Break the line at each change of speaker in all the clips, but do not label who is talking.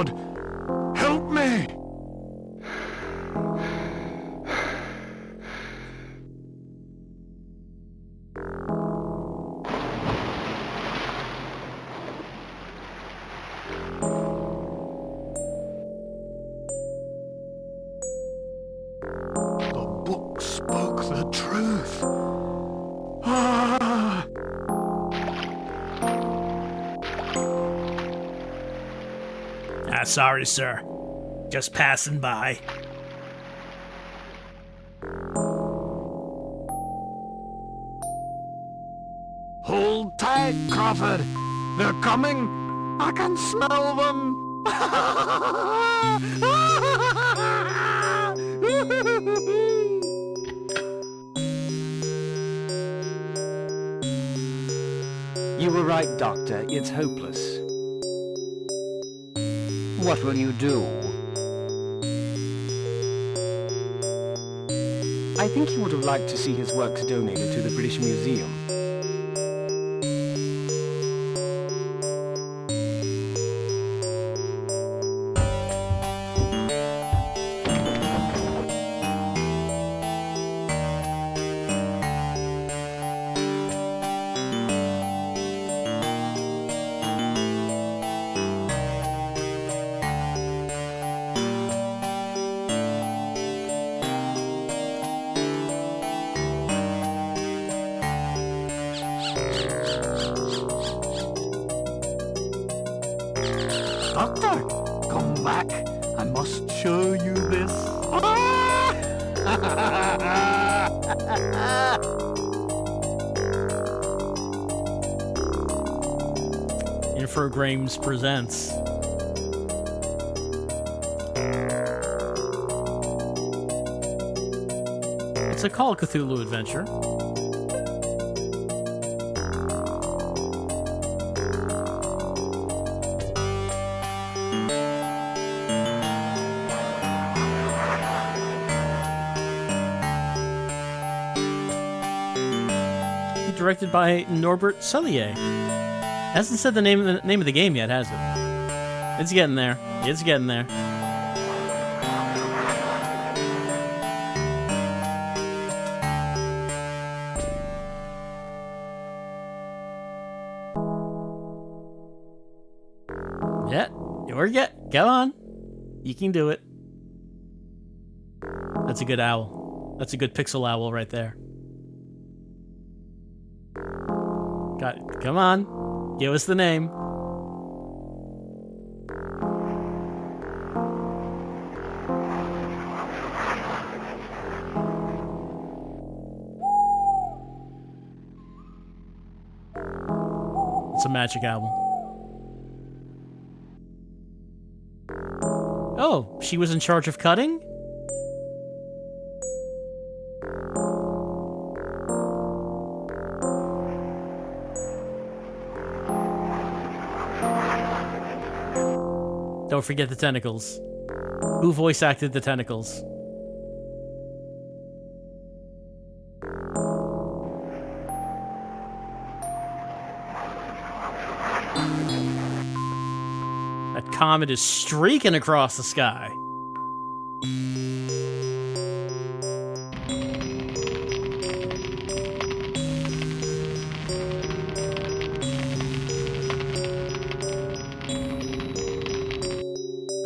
God! Help me! The book spoke the truth. Ah!
Sorry, sir. Just passing by.
Hold tight, Crawford. They're coming. I can smell them.
You were right, Doctor. It's hopeless. What will you do? I think he would have liked to see his works donated to the British Museum.
Doctor, come back. I must show you this.
Infogrames presents. It's a Call of Cthulhu adventure. Directed by Norbert Sullier. Hasn't said the name of the game yet, has it? It's getting there. It's getting there. Yeah, go on. You can do it. That's a good owl. That's a good pixel owl right there. Got it. Come on. Give us the name. It's a magic album. Oh, she was in charge of cutting? Don't forget the tentacles. Who voice acted the tentacles? That comet is streaking across the sky.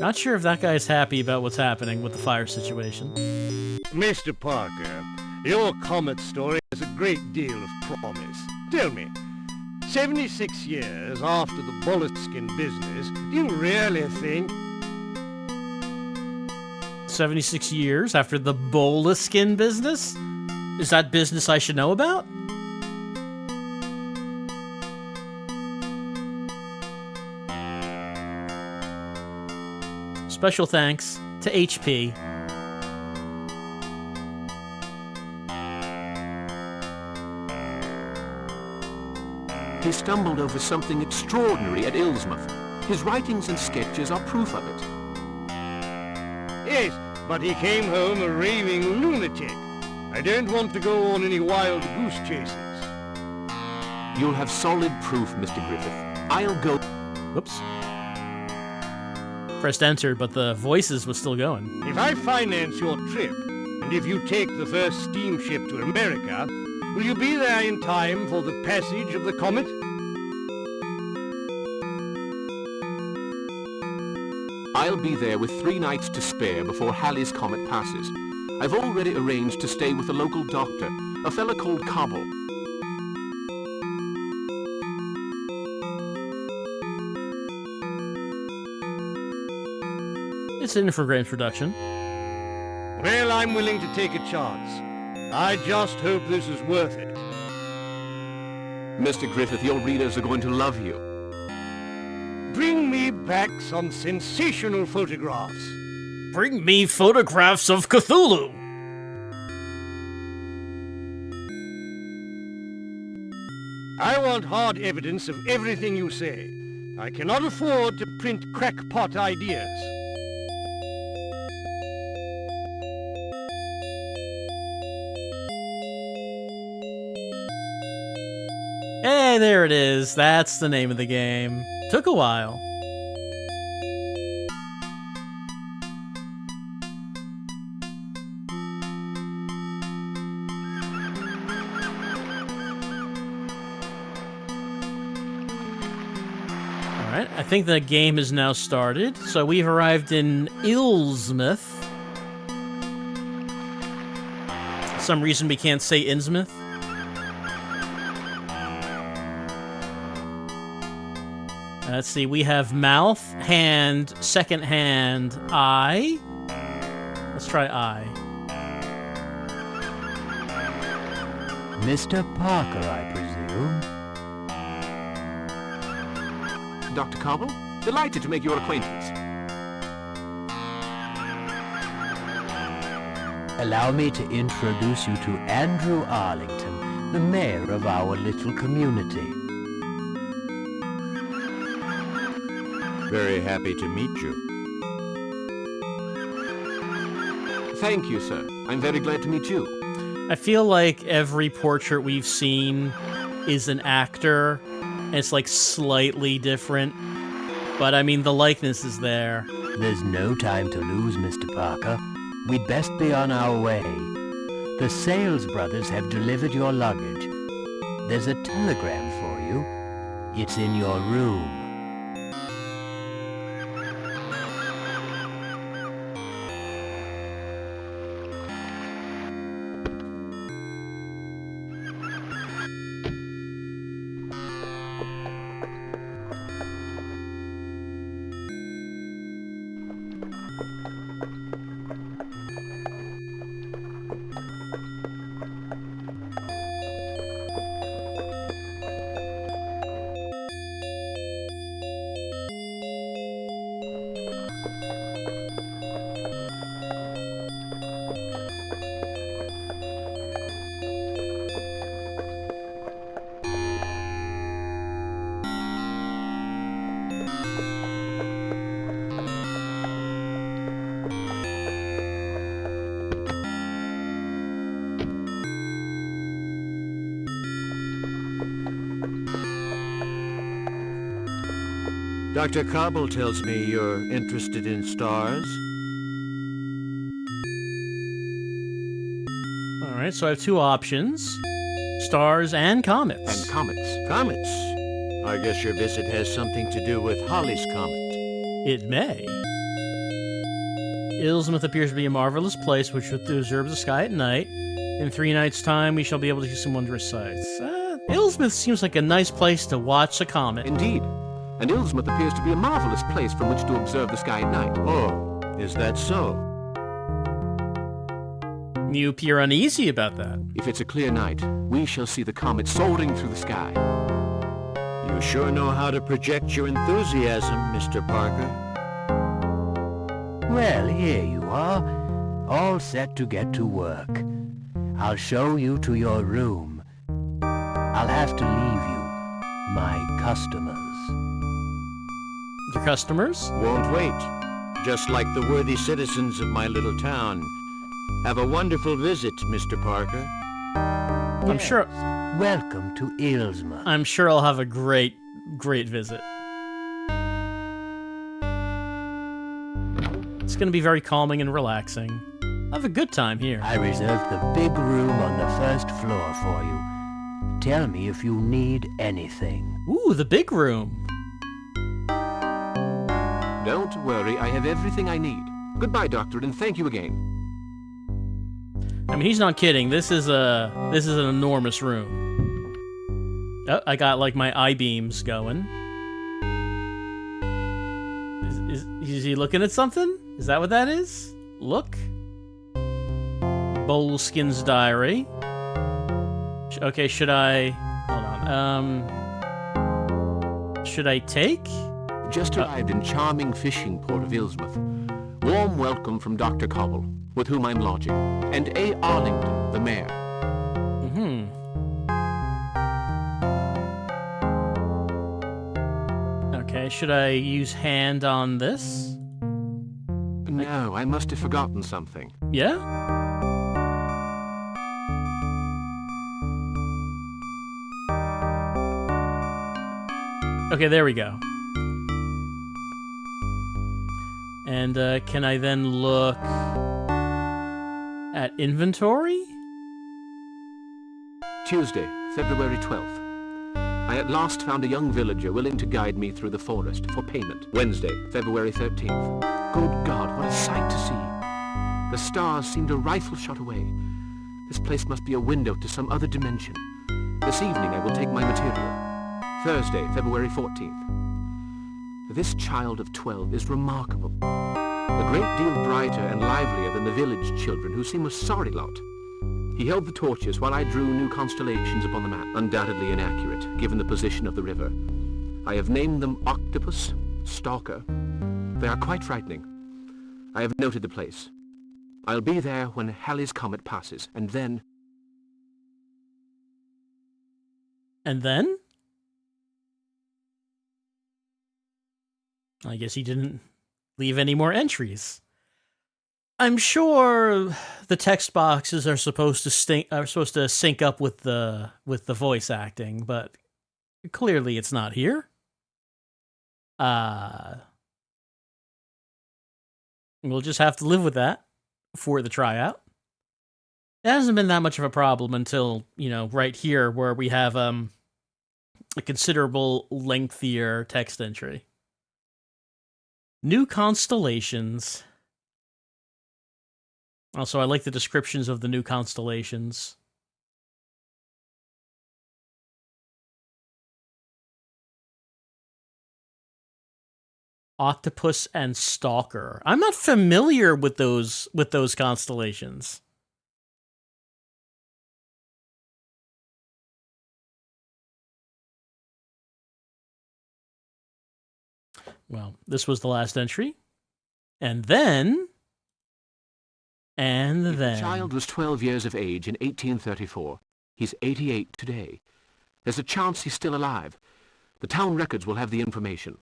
Not sure if that guy's happy about what's happening with the fire situation.
Mr. Parker, your Comet story has a great deal of promise. Tell me, 76 years after the Boleskine business, do you really think...
76 years after the Boleskine business? Is that business I should know about? Special thanks to HP.
He stumbled over something extraordinary at Ilsmouth. His writings and sketches are proof of it.
Yes, but he came home a raving lunatic. I don't want to go on any wild goose chases.
You'll have solid proof, Mr. Griffith. I'll go...
Whoops. pressed enter, but the voices was still going.
If I finance your trip, and if you take the first steamship to America, will you be there in time for the passage of the Comet?
I'll be there with 3 nights to spare before Halley's Comet passes. I've already arranged to stay with a local doctor, a fella called Cobble.
It's an Infogrames production.
Well, I'm willing to take a chance. I just hope this is worth it.
Mr. Griffith, your readers are going to love you.
Bring me back some sensational photographs.
Bring me photographs of Cthulhu!
I want hard evidence of everything you say. I cannot afford to print crackpot ideas.
Hey, there it is. That's the name of the game. Took a while. Alright, I think the game is now started. So we've arrived in Ilsmouth. For some reason we can't say Innsmouth. Let's see, we have mouth, hand, second hand, eye. Let's try eye.
Mr. Parker, I presume?
Dr. Cobble, delighted to make your acquaintance.
Allow me to introduce you to Andrew Arlington, the mayor of our little community.
Very happy to meet you.
Thank you, sir. I'm very glad to meet you.
I feel like every portrait we've seen is an actor, and it's like slightly different. But I mean, the likeness is there.
There's no time to lose, Mr. Parker. We'd best be on our way. The Sales brothers have delivered your luggage. There's a telegram for you. It's in your room.
Dr. Cobble tells me you're interested in stars.
Alright, so I have 2 options. Stars and comets.
And comets.
Comets. I guess your visit has something to do with Halley's Comet.
It may. Ilsmouth appears to be a marvelous place which would observe the sky at night. In 3 nights' time, we shall be able to see some wondrous sights. Ilsmouth seems like a nice place to watch a comet.
Indeed. And Ilsmouth appears to be a marvelous place from which to observe the sky at night.
Oh, is that so?
You appear uneasy about that.
If it's a clear night, we shall see the comet soaring through the sky.
You sure know how to project your enthusiasm, Mr. Parker.
Well, here you are, all set to get to work. I'll show you to your room. I'll have to leave you, my customers.
Your customers?
Won't wait. Just like the worthy citizens of my little town. Have a wonderful visit, Mr. Parker.
I'm sure.
Welcome to Ilsmouth.
I'm sure I'll have a great visit. It's going to be very calming and relaxing. Have a good time here.
I reserved the big room on the first floor for you. Tell me if you need anything.
Ooh, the big room.
Don't worry, I have everything I need. Goodbye, Doctor, and thank you again.
I mean, he's not kidding. This is an enormous room. Oh, I got like my I-beams going. Is he looking at something? Is that what that is? Look. Boleskin's diary. Okay, should I... Hold on. Should I take?
Just arrived in charming fishing port of Ilsmouth. Warm welcome from Dr. Cobble, with whom I'm lodging, and A. Arlington, the mayor.
Okay, should I use hand on this?
No, I must have forgotten something.
Yeah? Okay, there we go. And can I then look at inventory?
Tuesday, February 12th. I at last found a young villager willing to guide me through the forest for payment. Wednesday, February 13th. Good God, what a sight to see. The stars seemed a rifle shot away. This place must be a window to some other dimension. This evening I will take my material. Thursday, February 14th. This child of 12 is remarkable. A great deal brighter and livelier than the village children, who seem a sorry lot. He held the torches while I drew new constellations upon the map, undoubtedly inaccurate, given the position of the river. I have named them Octopus, Stalker. They are quite frightening. I have noted the place. I'll be there when Halley's Comet passes, and then...
And then? I guess he didn't leave any more entries. I'm sure the text boxes are supposed to sync up with the voice acting, but clearly it's not here. We'll just have to live with that for the tryout. It hasn't been that much of a problem until, right here where we have a considerable lengthier text entry. New constellations. Also, I like the descriptions of the new constellations. Octopus and Stalker. I'm not familiar with those constellations. Well, this was the last entry. And then...
The child was 12 years of age in 1834. He's 88 today. There's a chance he's still alive. The town records will have the information.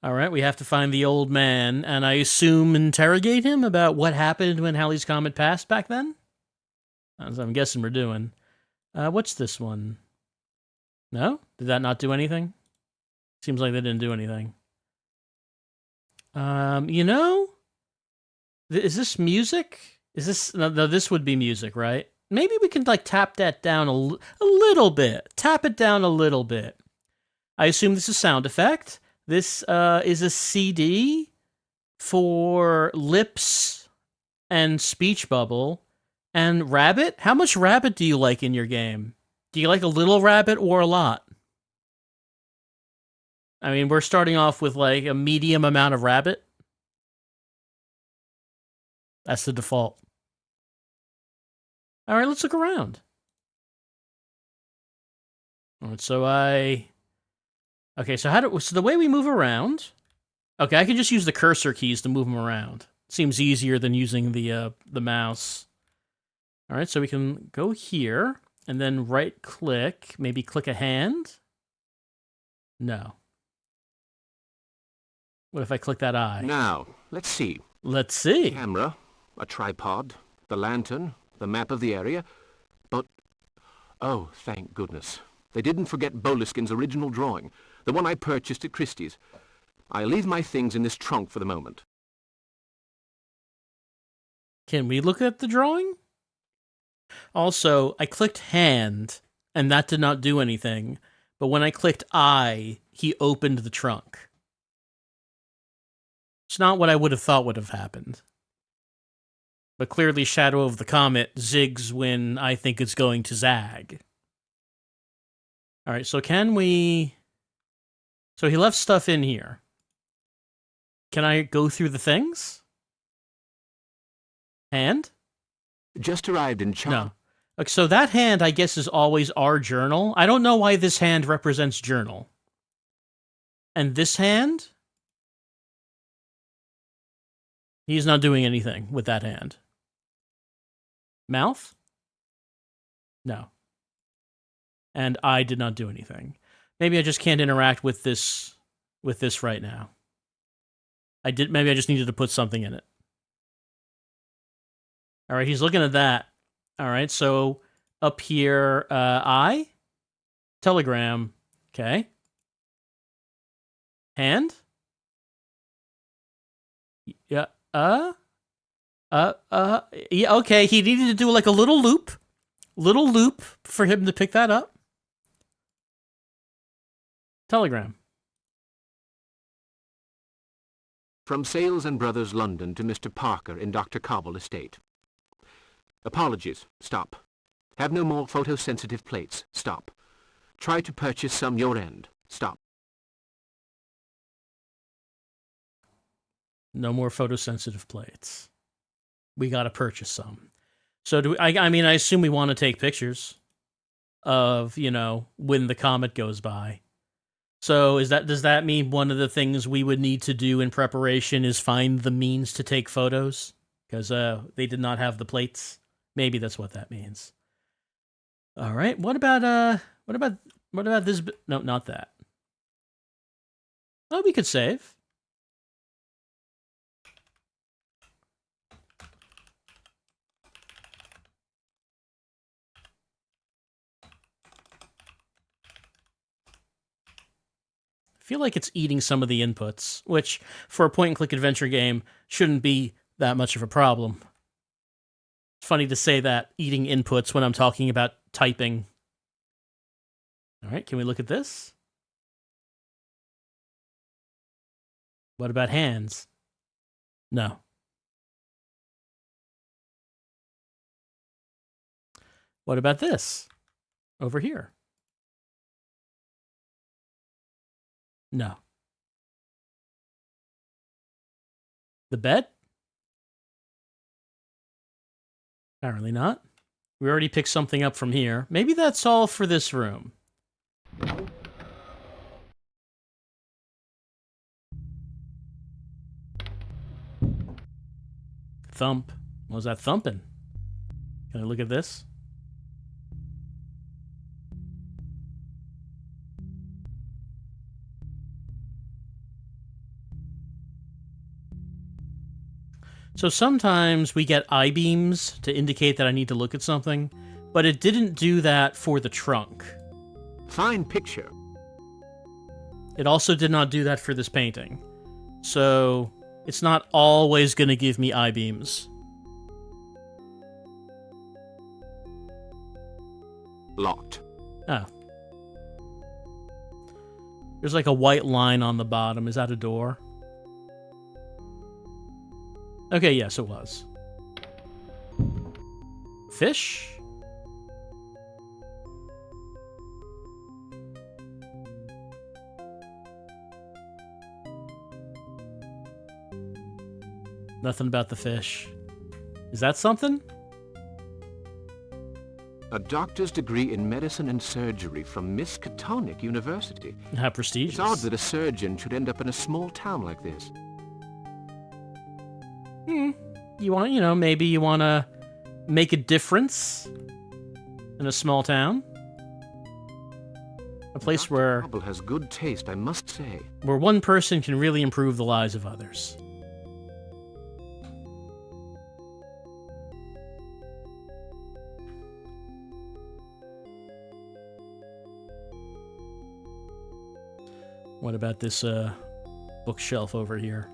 All right, we have to find the old man, and I assume interrogate him about what happened when Halley's Comet passed back then? As I'm guessing we're doing. What's this one? No? Did that not do anything? Seems like they didn't do anything. Is this music? Is this... No, this would be music, right? Maybe we can, tap that down a little bit. Tap it down a little bit. I assume this is sound effect. This is a CD for Lips and Speech Bubble and Rabbit. How much Rabbit do you like in your game? Do you like a little Rabbit or a lot? I mean, we're starting off with, a medium amount of Rabbit. That's the default. All right, let's look around. All right, so okay, so so the way we move around... Okay, I can just use the cursor keys to move them around. Seems easier than using the mouse. All right, so we can go here, and then right-click, maybe click a hand? No. What if I click that eye?
Now, let's see.
Let's see.
Camera, a tripod, the lantern, the map of the area. But, oh, thank goodness. They didn't forget Boleskin's original drawing, the one I purchased at Christie's. I'll leave my things in this trunk for the moment.
Can we look at the drawing? Also, I clicked hand, and that did not do anything. But when I clicked eye, he opened the trunk. It's not what I would have thought would have happened. But clearly Shadow of the Comet zigs when I think it's going to zag. Alright, so can we... So he left stuff in here. Can I go through the things? Hand?
Just arrived in China.
No. Okay, so that hand, I guess, is always our journal. I don't know why this hand represents journal. And this hand? He's not doing anything with that hand. Mouth? No. And I did not do anything. Maybe I just can't interact with this right now. Maybe I just needed to put something in it. All right, he's looking at that. All right, so up here, I, telegram, okay. Hand? Yeah, yeah, okay, he needed to do like a little loop for him to pick that up. Telegram.
From Sales and Brothers, London, to Mr. Parker in Dr. Cobble Estate. Apologies. Stop. Have no more photosensitive plates. Stop. Try to purchase some your end. Stop.
No more photosensitive plates. We gotta purchase some. So do we, I mean, I assume we want to take pictures of, you know, when the comet goes by. So does that mean one of the things we would need to do in preparation is find the means to take photos? Because they did not have the plates. Maybe that's what that means. All right. What about this? No, not that. Oh, we could save. I feel like it's eating some of the inputs, which for a point-and-click adventure game shouldn't be that much of a problem. It's funny to say that, eating inputs, when I'm talking about typing. All right, can we look at this? What about hands? No. What about this? Over here. No. The bed? Apparently not. We already picked something up from here. Maybe that's all for this room. Thump. What was that thumping? Can I look at this? So sometimes we get I-beams to indicate that I need to look at something, but it didn't do that for the trunk.
Fine picture.
It also did not do that for this painting. So it's not always going to give me I-beams.
Locked.
Oh. There's like a white line on the bottom. Is that a door? Okay, yes, it was. Fish? Nothing about the fish. Is that something?
A doctor's degree in medicine and surgery from Miskatonic University.
How prestigious.
It's odd that a surgeon should end up in a small town like this.
You want, maybe you want to make a difference in a small town? A place
Dr.
where
Cobble has good taste, I must say.
one person can really improve the lives of others. What about this bookshelf over here?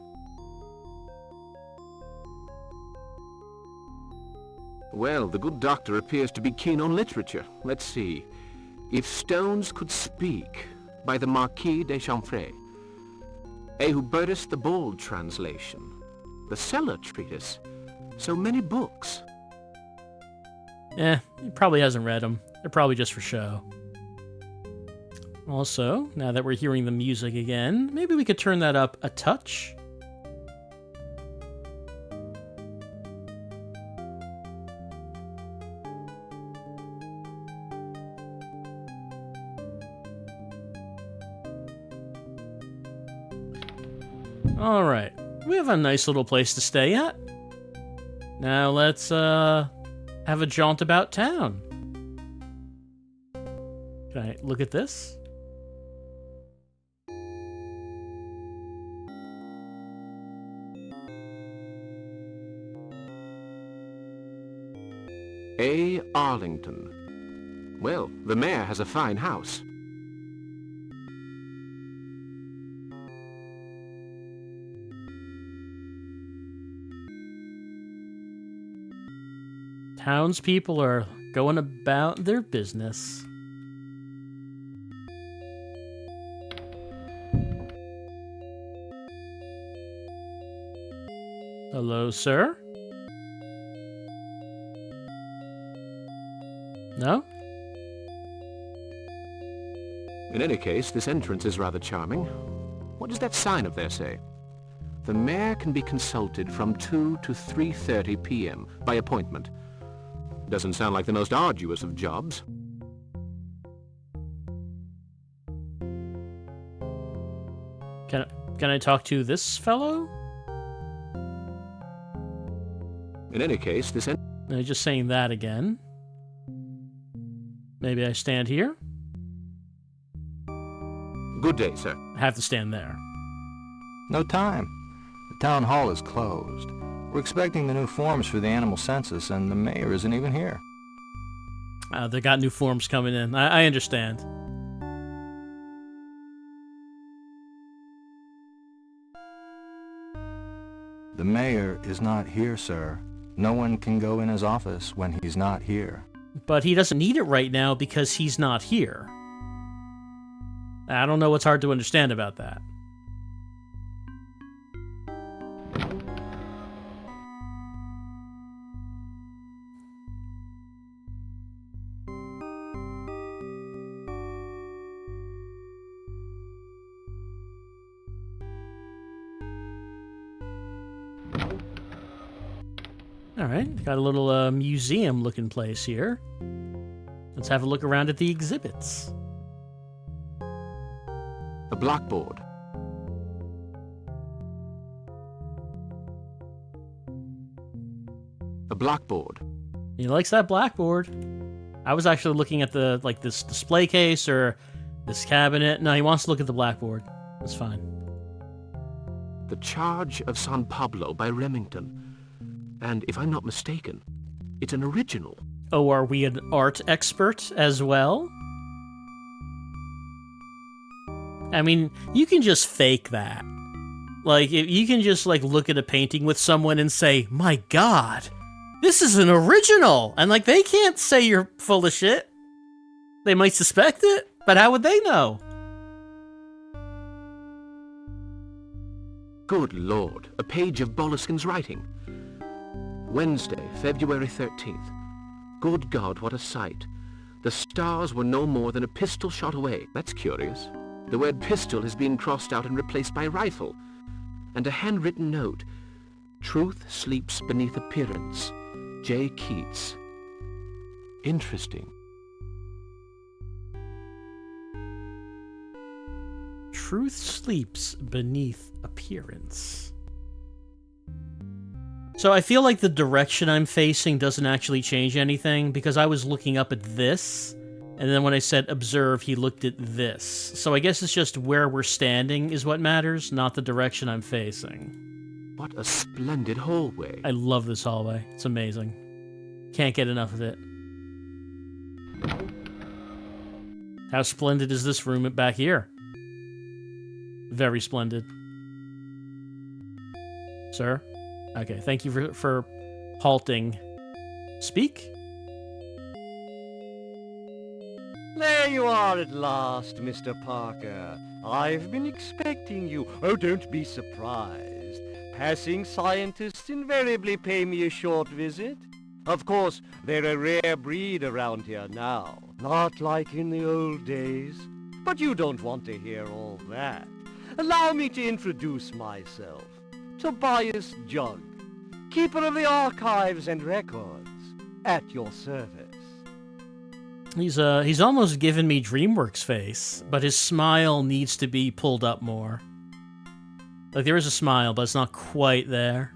Well, the good doctor appears to be keen on literature. Let's see. If Stones Could Speak, by the Marquis de Chamfray. Ehubertus the Bald translation. The Cellar Treatise. So many books.
He probably hasn't read them. They're probably just for show. Also, now that we're hearing the music again, maybe we could turn that up a touch. Alright, we have a nice little place to stay at. Now let's, have a jaunt about town. Can I look at this?
A. Arlington. Well, the mayor has a fine house.
Townspeople are going about their business. Hello, sir? No?
In any case, this entrance is rather charming. What does that sign up there say? The mayor can be consulted from 2 to 3:30 p.m. by appointment. Doesn't sound like the most arduous of jobs.
Can I talk to this fellow?
In any case, this
No, just saying that again. Maybe I stand here?
Good day, sir.
I have to stand there.
No time. The town hall is closed. We're expecting the new forms for the animal census, and the mayor isn't even here.
They got new forms coming in. I understand.
The mayor is not here, sir. No one can go in his office when he's not here.
But he doesn't need it right now because he's not here. I don't know what's hard to understand about that. Alright, got a little museum-looking place here. Let's have a look around at the exhibits.
A blackboard. A blackboard.
He likes that blackboard. I was actually looking at the this display case or this cabinet. No, he wants to look at the blackboard. That's fine.
The Charge of San Pablo by Remington. And if I'm not mistaken, it's an original.
Oh, are we an art expert as well? I mean, you can just fake that. Like, you can just, like, look at a painting with someone and say, my god, this is an original! And, like, they can't say you're full of shit. They might suspect it, but how would they know?
Good lord, a page of Boleskin's writing. Wednesday, February 13th. Good God, what a sight. The stars were no more than a pistol shot away. That's curious. The word pistol has been crossed out and replaced by rifle. And a handwritten note. Truth sleeps beneath appearance. J. Keats. Interesting.
Truth sleeps beneath appearance. So I feel like the direction I'm facing doesn't actually change anything, because I was looking up at this, and then when I said observe, he looked at this. So I guess it's just where we're standing is what matters, not the direction I'm facing.
What a splendid hallway.
I love this hallway. It's amazing. Can't get enough of it. How splendid is this room back here? Very splendid. Sir? Okay, thank you for halting Speak?
There you are at last, Mr. Parker. I've been expecting you. Oh, don't be surprised. Passing scientists invariably pay me a short visit. Of course, they're a rare breed around here now. Not like in the old days. But you don't want to hear all that. Allow me to introduce myself. Tobias Jug, keeper of the archives and records, at your service.
He's almost given me DreamWorks face, but his smile needs to be pulled up more. Like, there is a smile, but it's not quite there.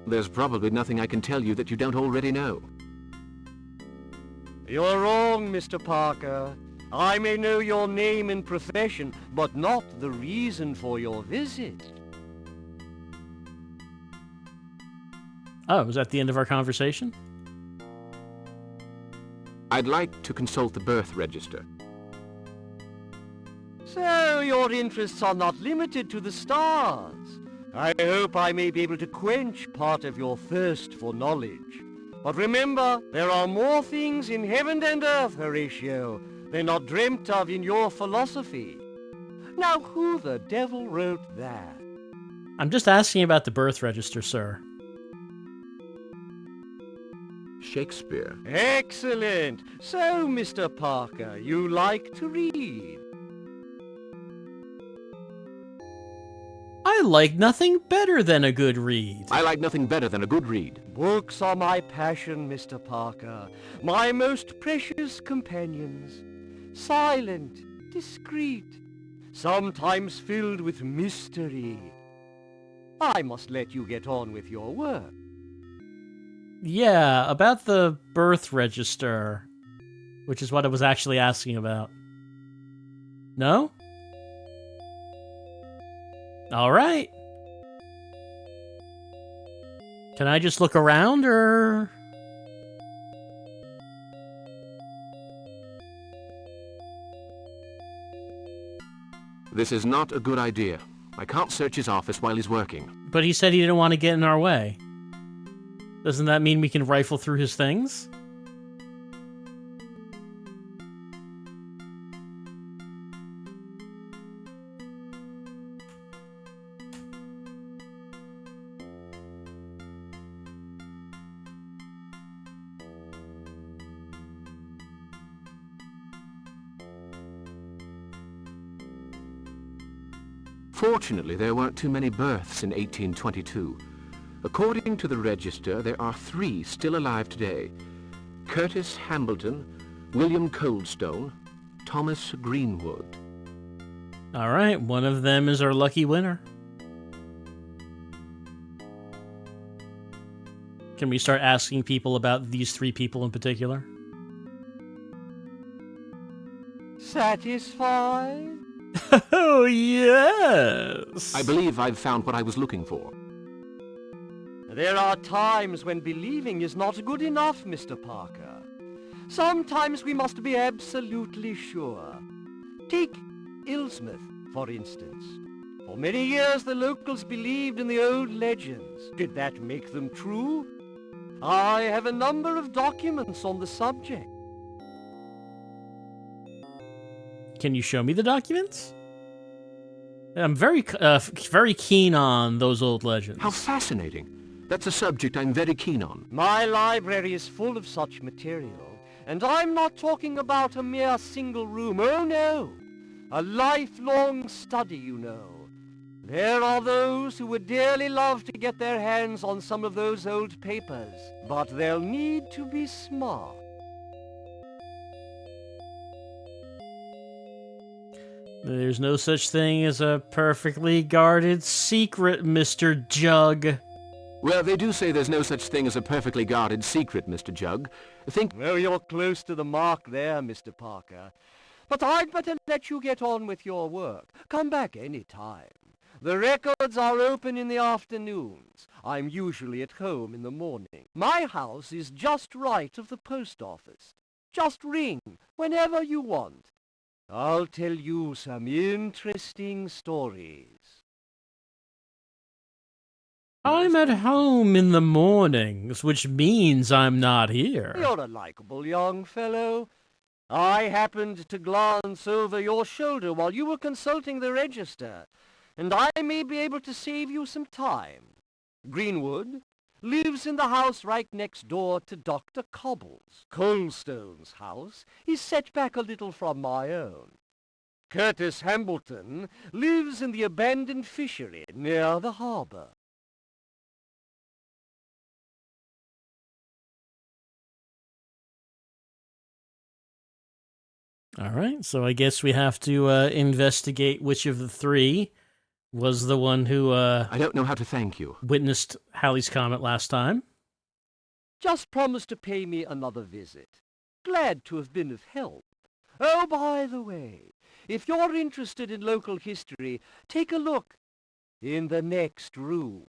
There's probably nothing I can tell you that you don't already know.
You're wrong, Mr. Parker. I may know your name and profession, but not the reason for your visit.
Oh, was that the end of our conversation?
I'd like to consult the birth register.
So your interests are not limited to the stars. I hope I may be able to quench part of your thirst for knowledge. But remember, there are more things in heaven and earth, Horatio, than are dreamt of in your philosophy. Now, who the devil wrote that?
I'm just asking about the birth register, sir.
Shakespeare.
Excellent. So, Mr. Parker, you like to read?
I like nothing better than a good read.
I like nothing better than a good read.
Books are my passion, Mr. Parker. My most precious companions. Silent, discreet, sometimes filled with mystery. I must let you get on with your work.
Yeah, about the birth register, which is what I was actually asking about. No? All right. Can I just look around, or...?
This is not a good idea. I can't search his office while he's working.
But he said he didn't want to get in our way. Doesn't that mean we can rifle through his things?
Fortunately, there weren't too many births in 1822. According to the register, there are 3 still alive today. Curtis Hambleton, William Coldstone, Thomas Greenwood.
All right, one of them is our lucky winner. Can we start asking people about these 3 people in particular?
Satisfied?
Oh, yes!
I believe I've found what I was looking for.
There are times when believing is not good enough, Mr. Parker. Sometimes we must be absolutely sure. Take Ilsmouth, for instance. For many years the locals believed in the old legends. Did that make them true? I have a number of documents on the subject.
Can you show me the documents? I'm very keen on those old legends.
How fascinating. That's a subject I'm very keen on.
My library is full of such material, and I'm not talking about a mere single room. Oh no! A lifelong study, you know. There are those who would dearly love to get their hands on some of those old papers, but they'll need to be smart.
There's no such thing as a perfectly guarded secret, Mr. Jug.
Well, they do say there's no such thing as a perfectly guarded secret, Mr. Jug. Think...
Well, you're close to the mark there, Mr. Parker. But I'd better let you get on with your work. Come back any time. The records are open in the afternoons. I'm usually at home in the morning. My house is just right of the post office. Just ring whenever you want. I'll tell you some interesting stories.
I'm at home in the mornings, which means I'm not here.
You're a likable young fellow. I happened to glance over your shoulder while you were consulting the register, and I may be able to save you some time. Greenwood lives in the house right next door to Dr. Cobble's. Coldstone's house is set back a little from my own. Curtis Hambleton lives in the abandoned fishery near the harbor.
All right, so I guess we have to investigate which of the three was the one who
I don't know how to thank you.
witnessed Halley's Comet last time.
Just promise to pay me another visit. Glad to have been of help. Oh, by the way, if you're interested in local history, take a look in the next room.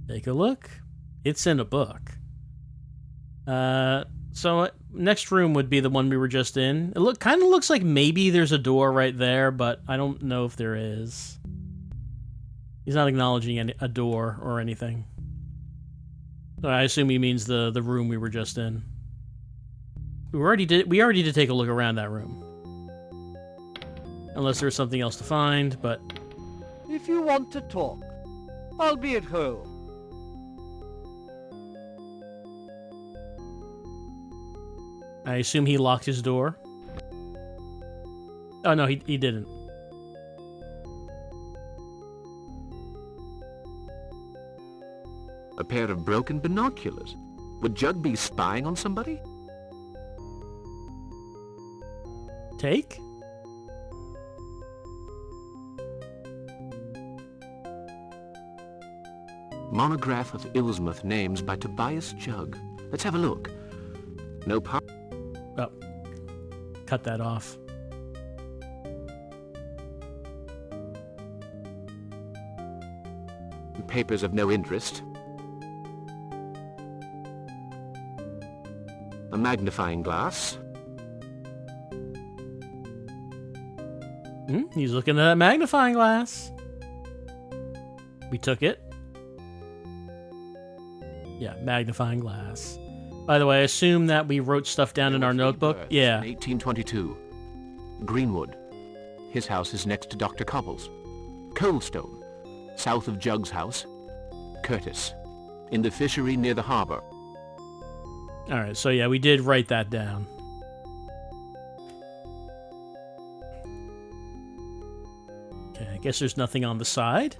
Take a look. It's in a book. So next room would be the one we were just in. It kind of looks like maybe there's a door right there, but I don't know if there is. He's not acknowledging a door or anything. So I assume he means the room we were just in. We already did take a look around that room. Unless there's something else to find, but
If you want to talk, I'll be at home.
I assume he locked his door. Oh no, he didn't.
A pair of broken binoculars. Would Jug be spying on somebody?
Take?
Monograph of Ilsmouth names by Tobias Jug. Let's have a look. No part.
Oh, cut that off.
Papers of no interest. A magnifying glass.
He's looking at that magnifying glass. We took it. Yeah, magnifying glass. By the way, I assume that we wrote stuff down in our notebook. Yeah.
1822. Greenwood. His house is next to Dr. Cobble's. Coldstone. South of Jug's house. Curtis. In the fishery near the harbor.
Alright, so yeah, we did write that down. Okay, I guess there's nothing on the side.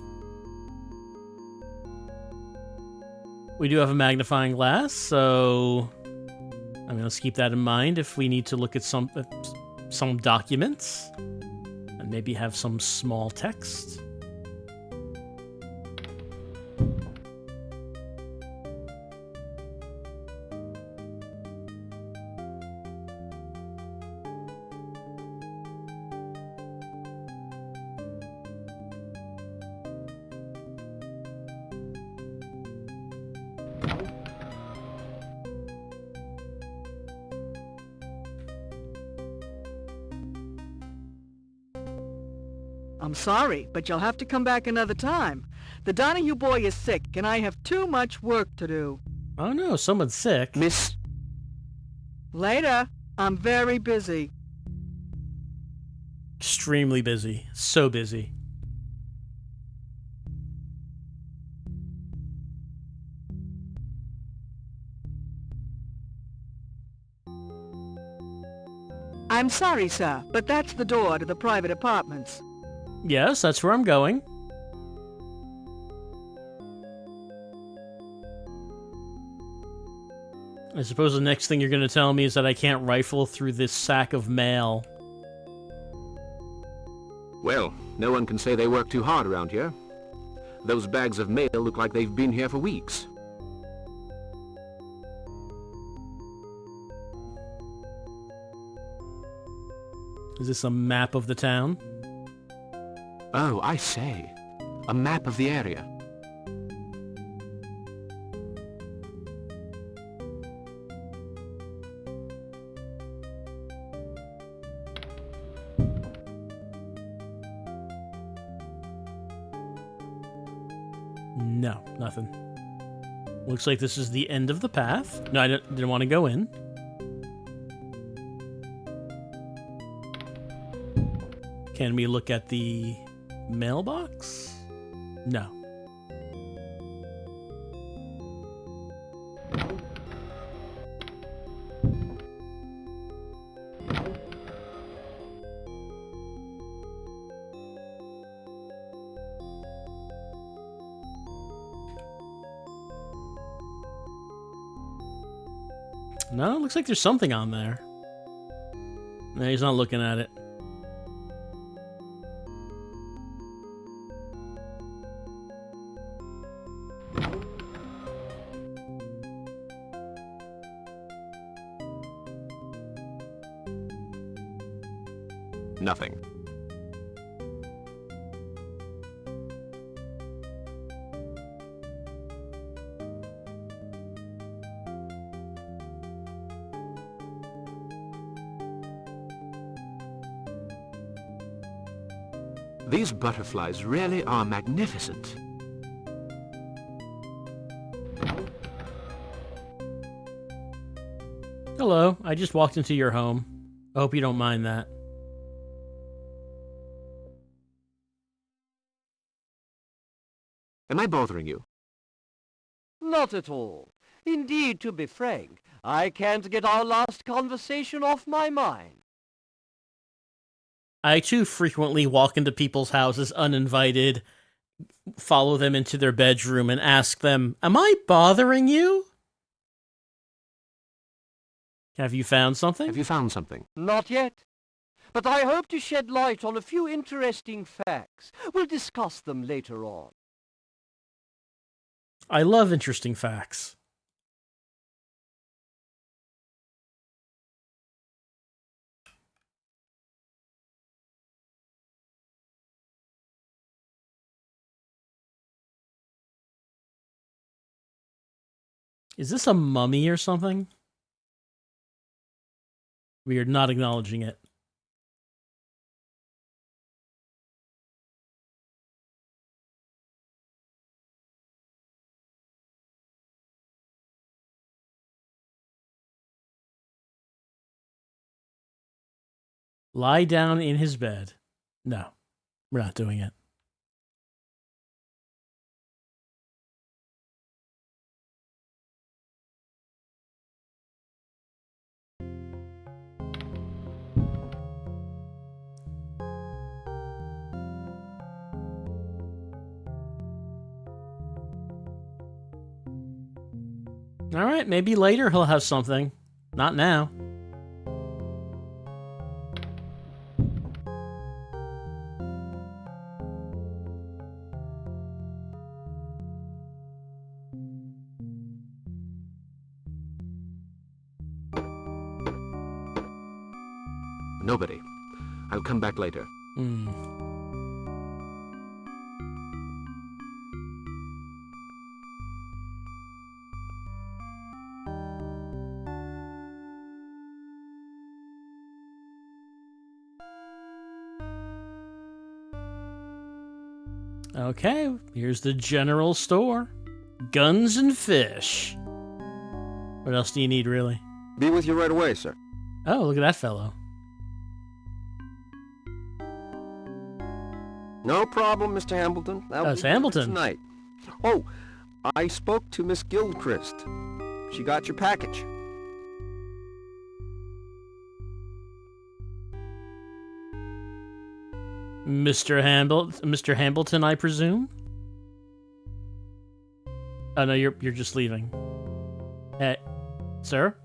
We do have a magnifying glass, so I mean, let's keep that in mind if we need to look at some documents and maybe have some small text.
I'm sorry, but you'll have to come back another time. The Donahue boy is sick, and I have too much work to do.
Oh no, someone's sick.
Miss...
Later. I'm very busy.
Extremely busy. So busy.
I'm sorry, sir, but that's the door to the private apartments.
Yes, that's where I'm going. I suppose the next thing you're going to tell me is that I can't rifle through this sack of mail.
Well, no one can say they work too hard around here. Those bags of mail look like they've been here for weeks.
Is this a map of the town?
Oh, I say. A map of the area.
No, nothing. Looks like this is the end of the path. No, I didn't want to go in. Can we look at the mailbox? No. No, it looks like there's something on there. No, he's not looking at it.
Nothing. These butterflies really are magnificent.
Hello, I just walked into your home. I hope you don't mind that.
Am I bothering you?
Not at all. Indeed, to be frank, I can't get our last conversation off my mind.
I too frequently walk into people's houses uninvited, follow them into their bedroom, and ask them, "Am I bothering you?" Have you found something?
Have you found something?
Not yet. But I hope to shed light on a few interesting facts. We'll discuss them later on.
I love interesting facts. Is this a mummy or something? We are not acknowledging it. Lie down in his bed. No, we're not doing it. All right, maybe later he'll have something. Not now.
Nobody. I'll come back later.
Okay, here's the general store. Guns and fish. What else do you need, really?
Be with you right away, sir.
Oh, look at that fellow.
No problem, Mr. Hambleton.
That's Hambleton.
Tonight. Oh, I spoke to Miss Gilchrist. She got your package.
Mr. Hambleton, I presume? Oh no, you're just leaving. Hey, sir?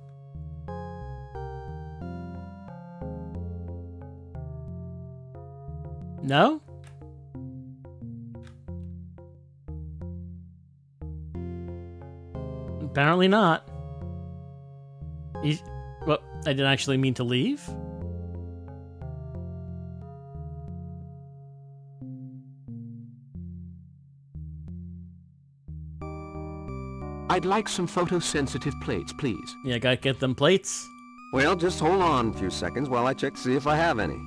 No? Apparently not. Well, I didn't actually mean to leave.
I'd like some photosensitive plates, please.
Yeah, gotta get them plates.
Well, just hold on a few seconds while I check to see if I have any.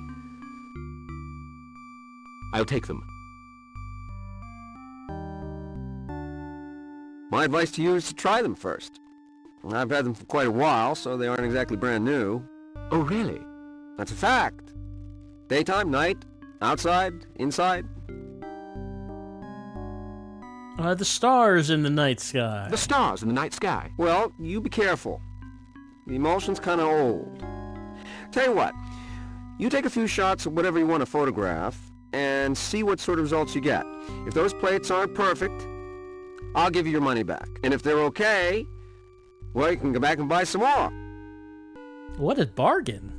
I'll take them.
My advice to you is to try them first. I've had them for quite a while, so they aren't exactly brand new.
Oh, really?
That's a fact. Daytime, night, outside, inside.
The stars in the night sky.
The stars in the night sky.
Well, you be careful. The emulsion's kind of old. Tell you what, you take a few shots of whatever you want to photograph and see what sort of results you get. If those plates aren't perfect, I'll give you your money back. And if they're okay, well, you can go back and buy some more.
What a bargain.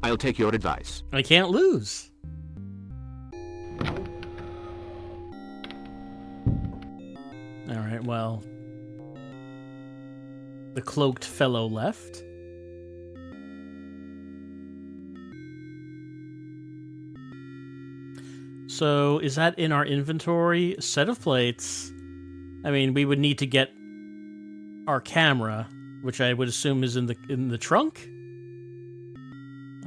I'll take your advice.
I can't lose. Alright, well... The cloaked fellow left. So, is that in our inventory? Set of plates. I mean, we would need to get our camera, which I would assume is in the trunk?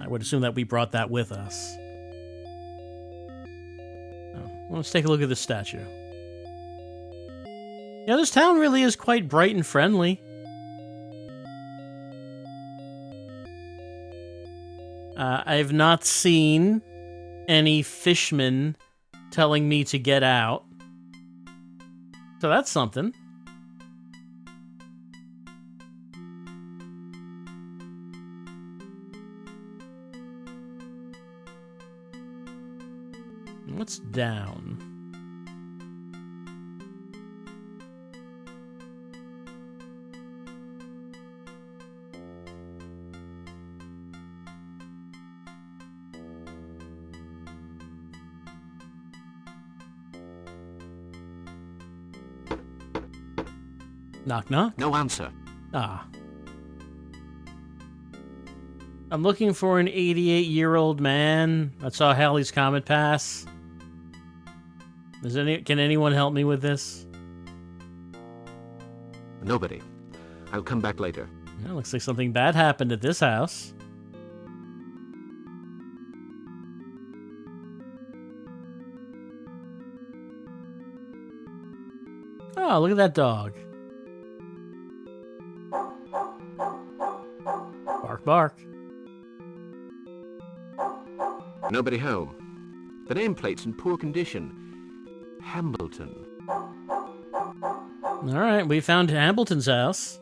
I would assume that we brought that with us. Oh, well, let's take a look at this statue. Yeah, this town really is quite bright and friendly. I've not seen any fishmen telling me to get out. So that's something. What's down? Knock, knock.
No answer.
Ah. I'm looking for an 88-year-old man that saw Halley's Comet pass. Can anyone help me with this?
Nobody. I'll come back later.
Well, looks like something bad happened at this house. Oh, look at that dog. Bark, bark.
Nobody home. The nameplate's in poor condition. Hambleton.
All right, we found Hambleton's house.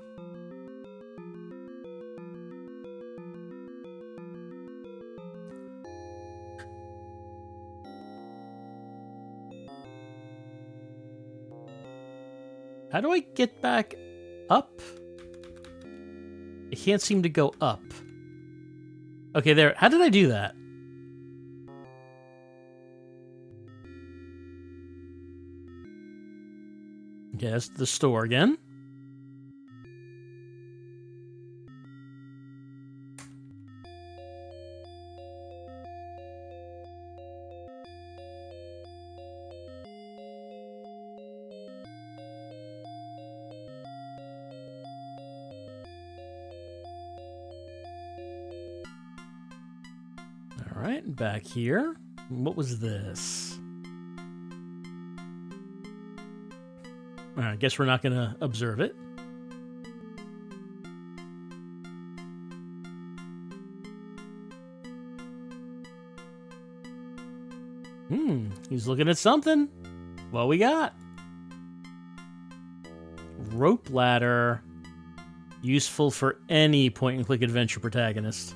How do I get back up? I can't seem to go up. Okay, there. How did I do that? Okay, that's the store again. All right, back here. What was this? I guess we're not going to observe it. He's looking at something. What we got? Rope ladder. Useful for any point-and-click adventure protagonist.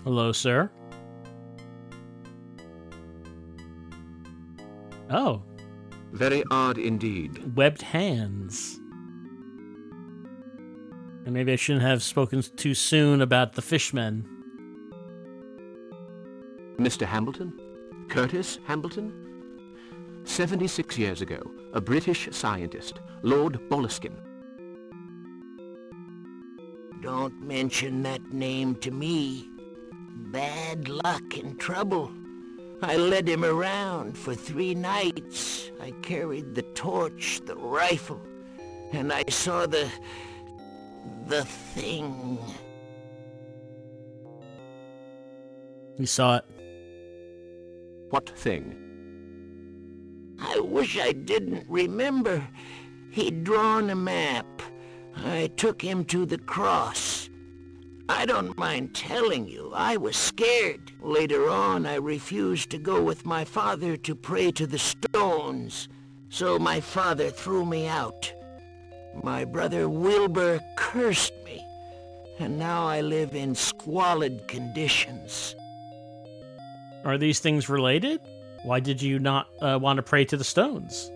Hello, sir. Oh.
Very odd indeed.
Webbed hands. And maybe I shouldn't have spoken too soon about the fishmen.
Mr. Hambleton? Curtis Hambleton? 76 years ago, a British scientist, Lord Boleskine.
Don't mention that name to me. Bad luck and trouble.
I led him around for 3 nights. I carried the torch, the rifle, and I saw the thing.
You saw it.
What thing?
I wish I didn't remember. He'd drawn a map. I took him to the cross. I don't mind telling you, I was scared. Later on, I refused to go with my father to pray to the stones, so my father threw me out. My brother Wilbur cursed me, and now I live in squalid conditions.
Are these things related? Why did you not want to pray to the stones?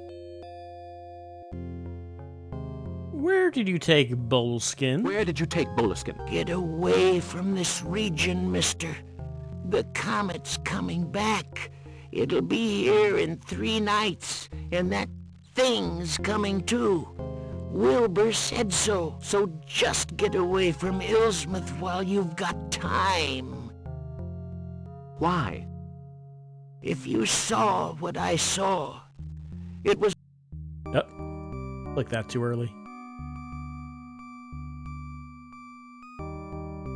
Where did you take Boleskin?
Where did you take Boleskin?
Get away from this region, mister. The comet's coming back. It'll be here in 3 nights, and that thing's coming too. Wilbur said so, so just get away from Ilsmouth while you've got time.
Why?
If you saw what I saw, it was...
Oh, click that too early.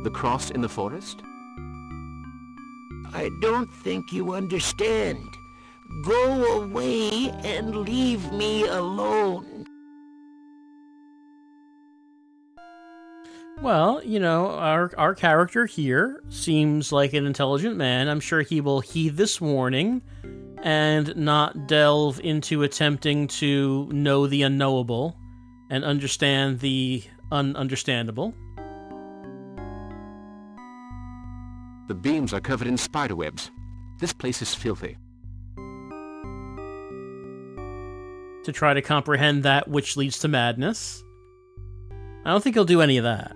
The cross in the forest?
I don't think you understand. Go away and leave me alone.
Well, you know, our character here seems like an intelligent man. I'm sure he will heed this warning and not delve into attempting to know the unknowable and understand the ununderstandable.
The beams are covered in spiderwebs. This place is filthy.
To try to comprehend that which leads to madness. I don't think he'll do any of that.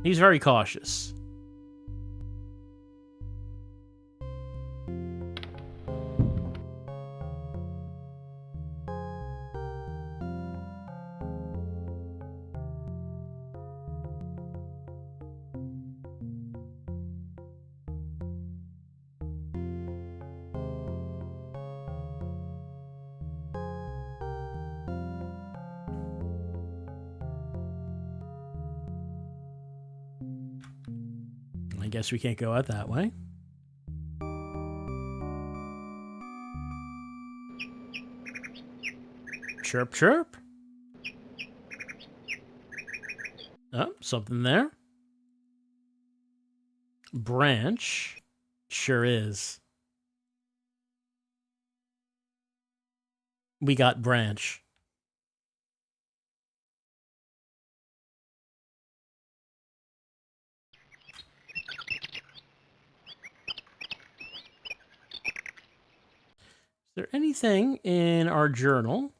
He's very cautious. I guess we can't go out that way. Chirp, chirp. Oh, something there. Branch. Sure is. We got branch. Is there anything in our journal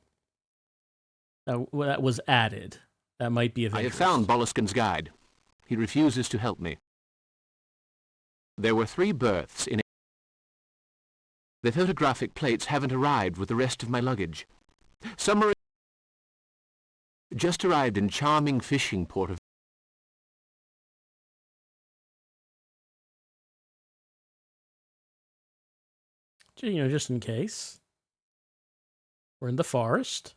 that was added that might be of
I have
interest?
found Boleskin's guide. He refuses to help me. There were 3 berths in it. The photographic plates haven't arrived with the rest of my luggage. Some are just arrived in charming fishing port of...
You know, just in case. We're in the forest.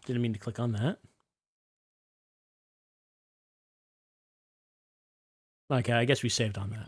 Didn't mean to click on that. Okay, I guess we saved on that.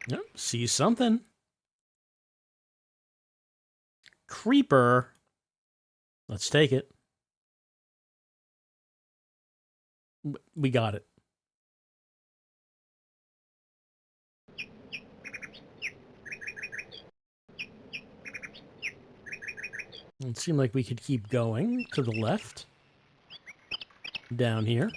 Yep, see something. Creeper. Let's take it. We got it. It seemed like we could keep going to the left. down here.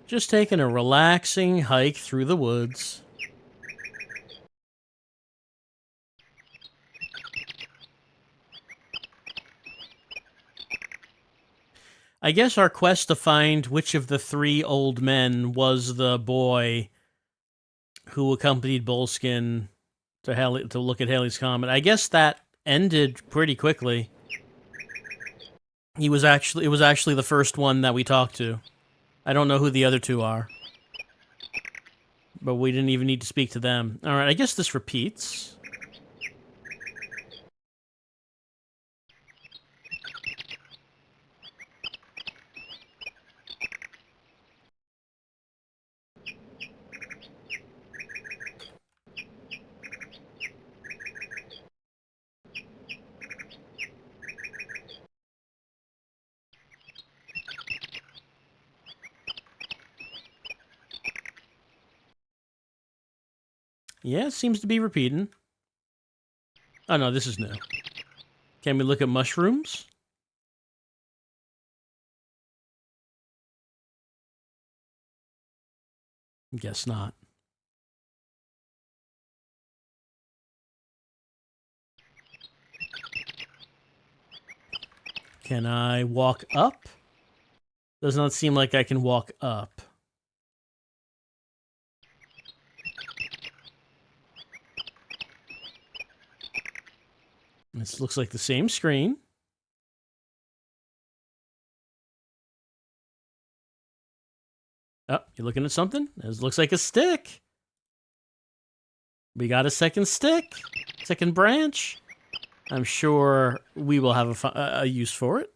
Just taking a relaxing hike through the woods. I guess our quest to find which of the three old men was the boy who accompanied Boleskine to look at Halley's Comet. I guess that ended pretty quickly. It was actually the first one that we talked to. I don't know who the other two are. But we didn't even need to speak to them. Alright, I guess this repeats. Yeah, it seems to be repeating. Oh no, this is new. Can we look at mushrooms? Guess not. Can I walk up? Does not seem like I can walk up. This looks like the same screen. Oh, you looking at something? This looks like a stick. We got a second stick. Second branch. I'm sure we will have a use for it.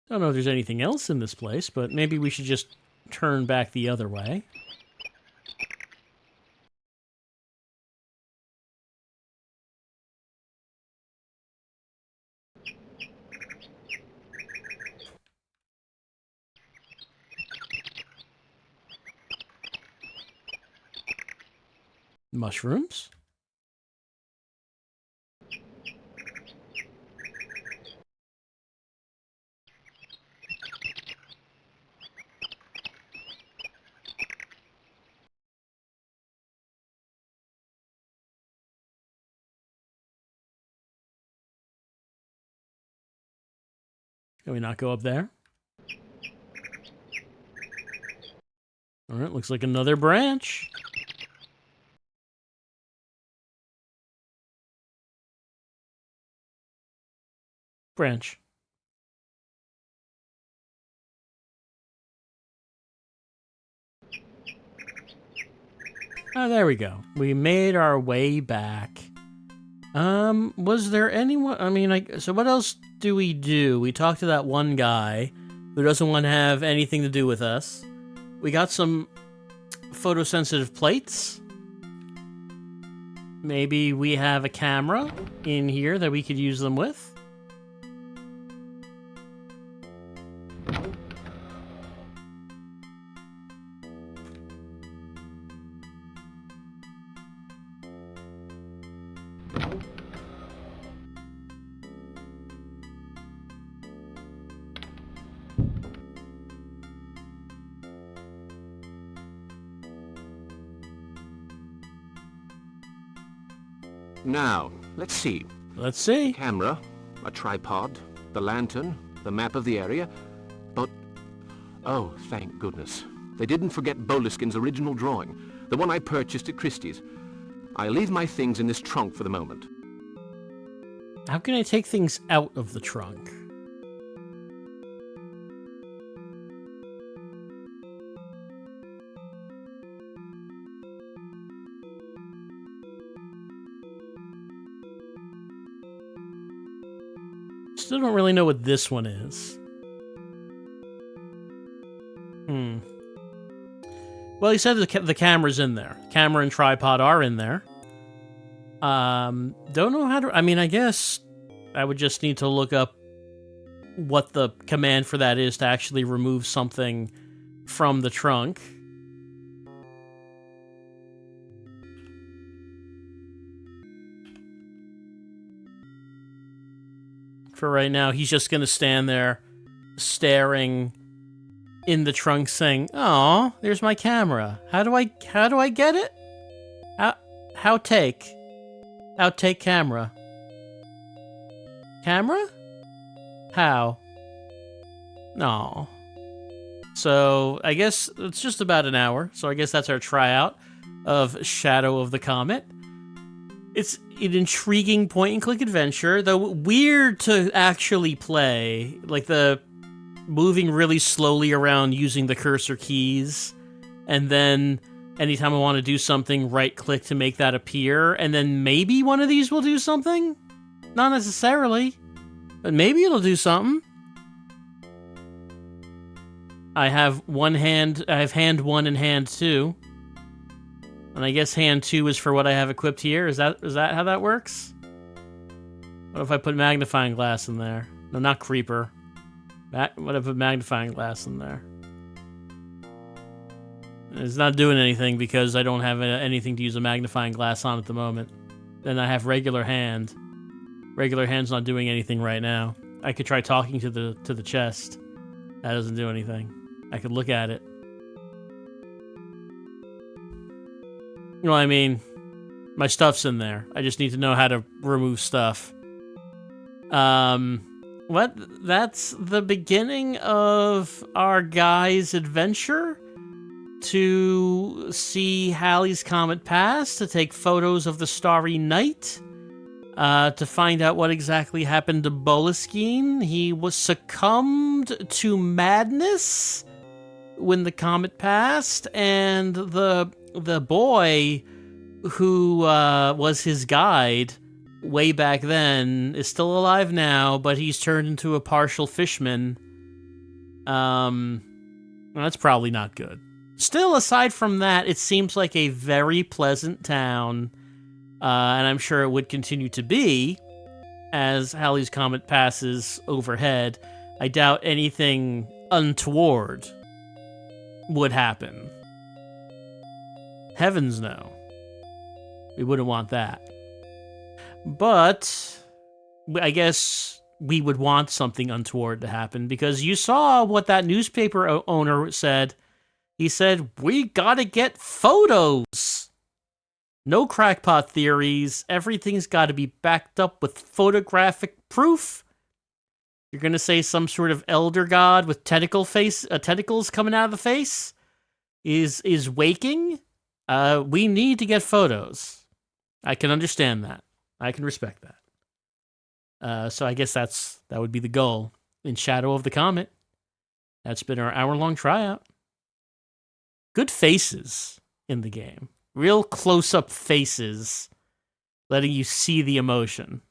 I don't know if there's anything else in this place, but maybe we should just turn back the other way. Mushrooms. Can we not go up there? All right, looks like another branch. Branch. Oh, there we go. We made our way back. Was there anyone... I mean, so what else do? We talked to that one guy who doesn't want to have anything to do with us. We got some photosensitive plates. Maybe we have a camera in here that we could use them with.
Now, let's see.
Let's see.
Camera, a tripod, the lantern, the map of the area. But, oh, thank goodness. They didn't forget Boleskine's original drawing, the one I purchased at Christie's. I'll leave my things in this trunk for the moment.
How can I take things out of the trunk? Still don't really know what this one is. Well, he said the camera's in there. Camera and tripod are in there. Don't know how to... I mean, I guess I would just need to look up what the command for that is to actually remove something from the trunk. For right now, he's just going to stand there staring in the trunk saying, "Oh, there's my camera. How do I get it? How take camera? Camera? How? No." So, I guess it's just about an hour. So I guess that's our tryout of Shadow of the Comet. It's an intriguing point-and-click adventure, though weird to actually play. Like the moving really slowly around using the cursor keys, and then anytime I want to do something, right-click to make that appear, and then maybe one of these will do something? Not necessarily, but maybe it'll do something. I have hand 1 and hand 2. And I guess hand 2 is for what I have equipped here. Is that how that works? What if I put magnifying glass in there? No, not creeper. What if I put magnifying glass in there? It's not doing anything because I don't have anything to use a magnifying glass on at the moment. Then I have regular hand. Regular hand's not doing anything right now. I could try talking to the chest. That doesn't do anything. I could look at it. You know what I mean? My stuff's in there. I just need to know how to remove stuff. That's the beginning of our guy's adventure to see Halley's Comet pass, to take photos of the starry night, to find out what exactly happened to Boleskine. He was succumbed to madness when the comet passed, and the boy who was his guide way back then is still alive now, but he's turned into a partial fishman. That's probably not good. Still, aside from that, it seems like a very pleasant town, and I'm sure it would continue to be as Halley's Comet passes overhead. I doubt anything untoward would happen. Heavens no. We wouldn't want that. But I guess we would want something untoward to happen, because you saw what that newspaper owner said. He said, "We gotta get photos. No crackpot theories. Everything's gotta be backed up with photographic proof." You're gonna say some sort of elder god with tentacles coming out of the face is waking? We need to get photos. I can understand that. I can respect that. So I guess that would be the goal in Shadow of the Comet. That's been our hour-long tryout. Good faces in the game. Real close-up faces, letting you see the emotion.